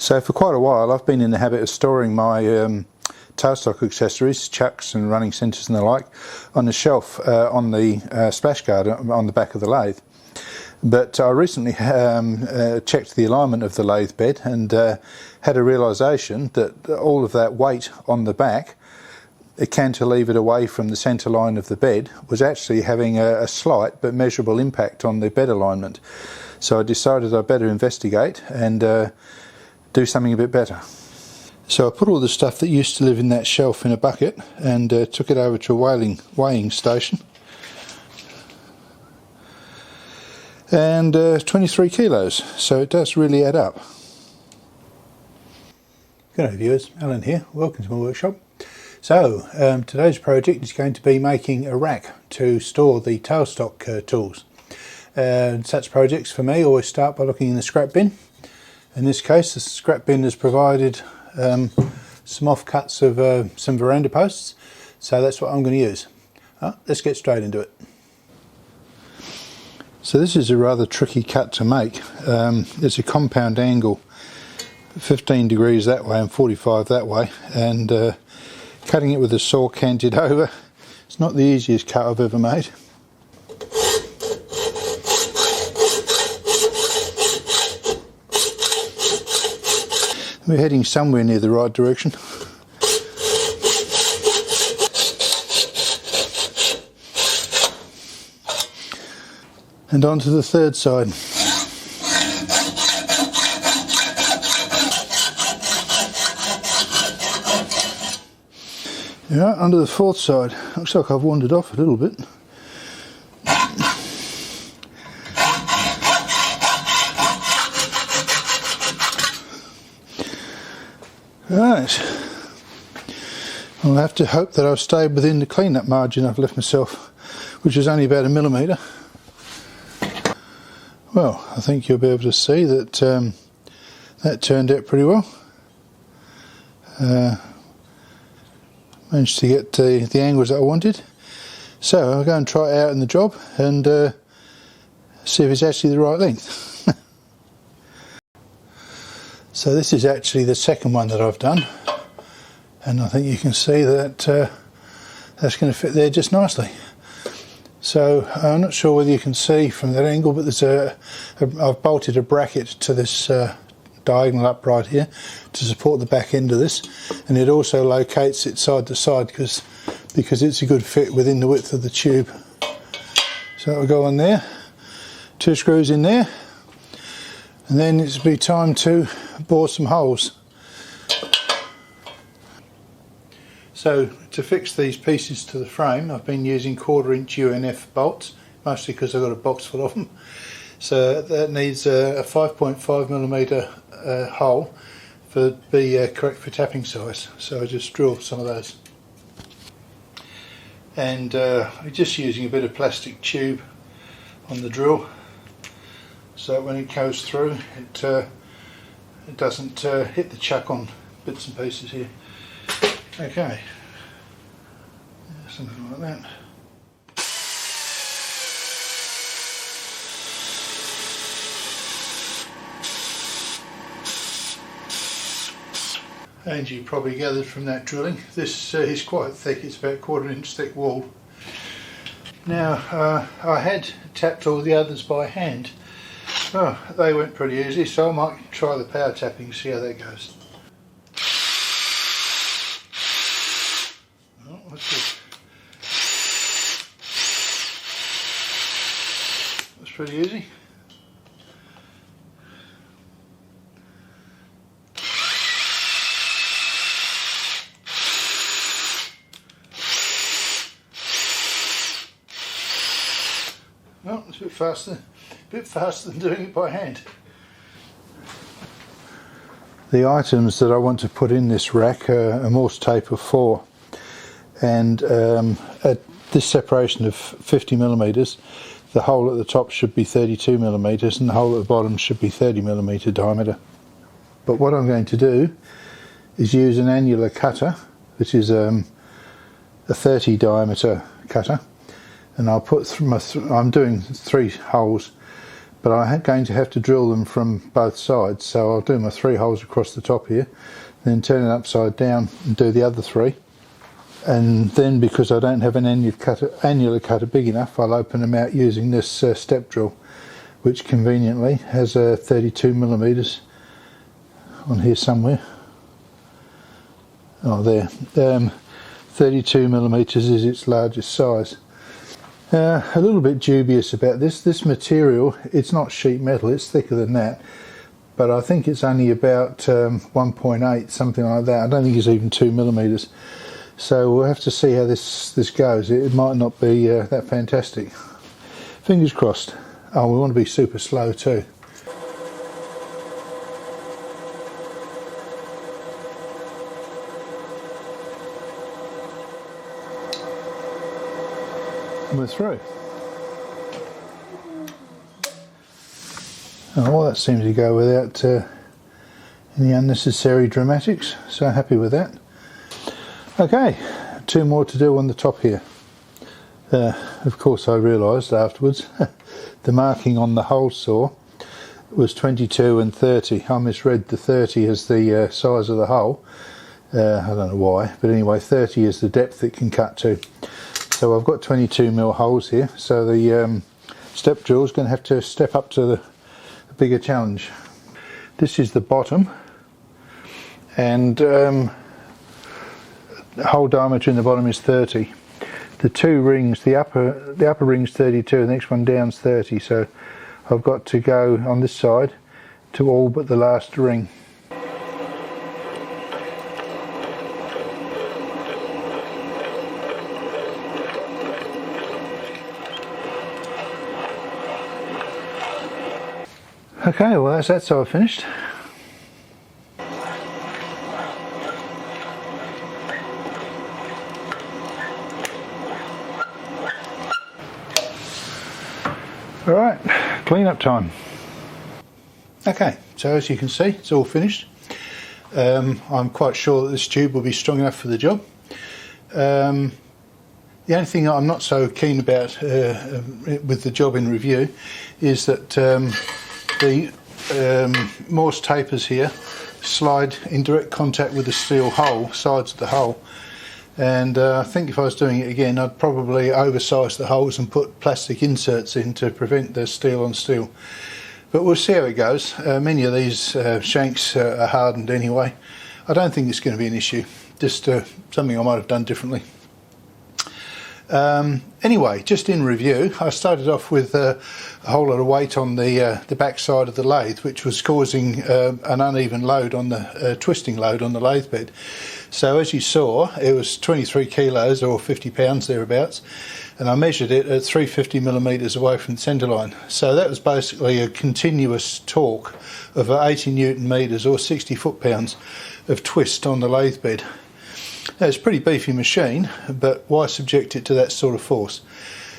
So for quite a while I've been in the habit of storing my tailstock accessories, chucks and running centres and the like, on the shelf on the splash guard on the back of the lathe. But I recently checked the alignment of the lathe bed and had a realisation that all of that weight on the back, cantilevered away from the centre line of the bed, was actually having a slight but measurable impact on the bed alignment. So I decided I'd better investigate and do something a bit better. So I put all the stuff that used to live in that shelf in a bucket and took it over to a weighing station. And 23 kilos, so it does really add up. Good day viewers, Alan here, welcome to my workshop. So today's project is going to be making a rack to store the tailstock tools. Such projects for me always start by looking in the scrap bin. In this case the scrap bin has provided some offcuts of some veranda posts, so that's what I'm going to use. Let's get straight into it. So this is a rather tricky cut to make. It's a compound angle, 15 degrees that way and 45 that way, and cutting it with a saw canted over, it's not the easiest cut I've ever made. We're heading somewhere near the right direction. And on to the third side. Yeah, onto the fourth side. Looks like I've wandered off a little bit. Right, I'll have to hope that I've stayed within the clean-up margin I've left myself, which is only about 1 millimetre. Well, I think you'll be able to see that that turned out pretty well. Managed to get the angles that I wanted. So I'll go and try it out in the job and see if it's actually the right length. So this is actually the second one that I've done, and I think you can see that that's going to fit there just nicely. So I'm not sure whether you can see from that angle, but there's I've bolted a bracket to this diagonal upright here to support the back end of this, and it also locates it side to side because it's a good fit within the width of the tube. So it'll go on there, 2 screws in there, and then it'll be time to bore some holes. So to fix these pieces to the frame I've been using 1/4 inch UNF bolts, mostly because I've got a box full of them. So that needs a 5.5 millimetre hole for the correct for tapping size. So I just drill some of those. And I'm just using a bit of plastic tube on the drill, so when it goes through it doesn't hit the chuck on bits and pieces here. Okay, something like that. And you probably gathered from that drilling, this is quite thick, it's about 1/4 inch thick wall. Now I had tapped all the others by hand. Oh, they went pretty easy, so I might try the power tapping, see how that goes. Oh, what's this? That's pretty easy. Well, it's a bit faster than doing it by hand. The items that I want to put in this rack are a Morse tape of 4, and at this separation of 50 millimetres, the hole at the top should be 32 millimetres and the hole at the bottom should be 30 millimetre diameter. But what I'm going to do is use an annular cutter, which is a 30 diameter cutter, and I'll put through I'm doing 3 holes but I'm going to have to drill them from both sides, so I'll do my 3 holes across the top here, then turn it upside down and do the other 3, and then because I don't have an annular cutter big enough, I'll open them out using this step drill, which conveniently has a 32mm on here somewhere. Oh, there. 32mm is its largest size. A little bit dubious about this material. It's not sheet metal, it's thicker than that, but I think it's only about 1.8, something like that. I don't think it's even 2mm. So we'll have to see how this goes. It might not be that fantastic. Fingers crossed. Oh, we want to be super slow too. And we're through. Oh, well, that seems to go without any unnecessary dramatics, so happy with that. Okay, 2 more to do on the top here. Of course I realised afterwards the marking on the hole saw was 22 and 30. I misread the 30 as the size of the hole. I don't know why, but anyway, 30 is the depth it can cut to. So I've got 22mm holes here, so the step drill is going to have to step up to the bigger challenge. This is the bottom, and the hole diameter in the bottom is 30. The 2 rings, the upper ring's 32, the next one down's 30, so I've got to go on this side to all but the last ring. Okay, well that's that side finished. Alright, clean up time. Okay, so as you can see, it's all finished. I'm quite sure that this tube will be strong enough for the job. The only thing I'm not so keen about with the job in review is that the Morse tapers here slide in direct contact with the steel hull, sides of the hull, and I think if I was doing it again I'd probably oversize the holes and put plastic inserts in to prevent the steel on steel. But we'll see how it goes. Many of these shanks are hardened anyway. I don't think it's going to be an issue, just something I might have done differently. Anyway, just in review, I started off with a whole lot of weight on the back side of the lathe, which was causing an uneven load on the twisting load on the lathe bed. So as you saw, it was 23 kilos or 50 pounds thereabouts, and I measured it at 350mm away from the centre line. So that was basically a continuous torque of 80 newton meters or 60 foot-pounds of twist on the lathe bed. Now, it's a pretty beefy machine, but why subject it to that sort of force?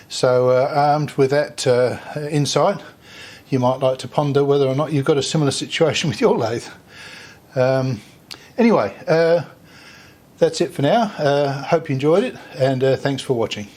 So armed with that insight, you might like to ponder whether or not you've got a similar situation with your lathe. Anyway, that's it for now. Hope you enjoyed it, and thanks for watching.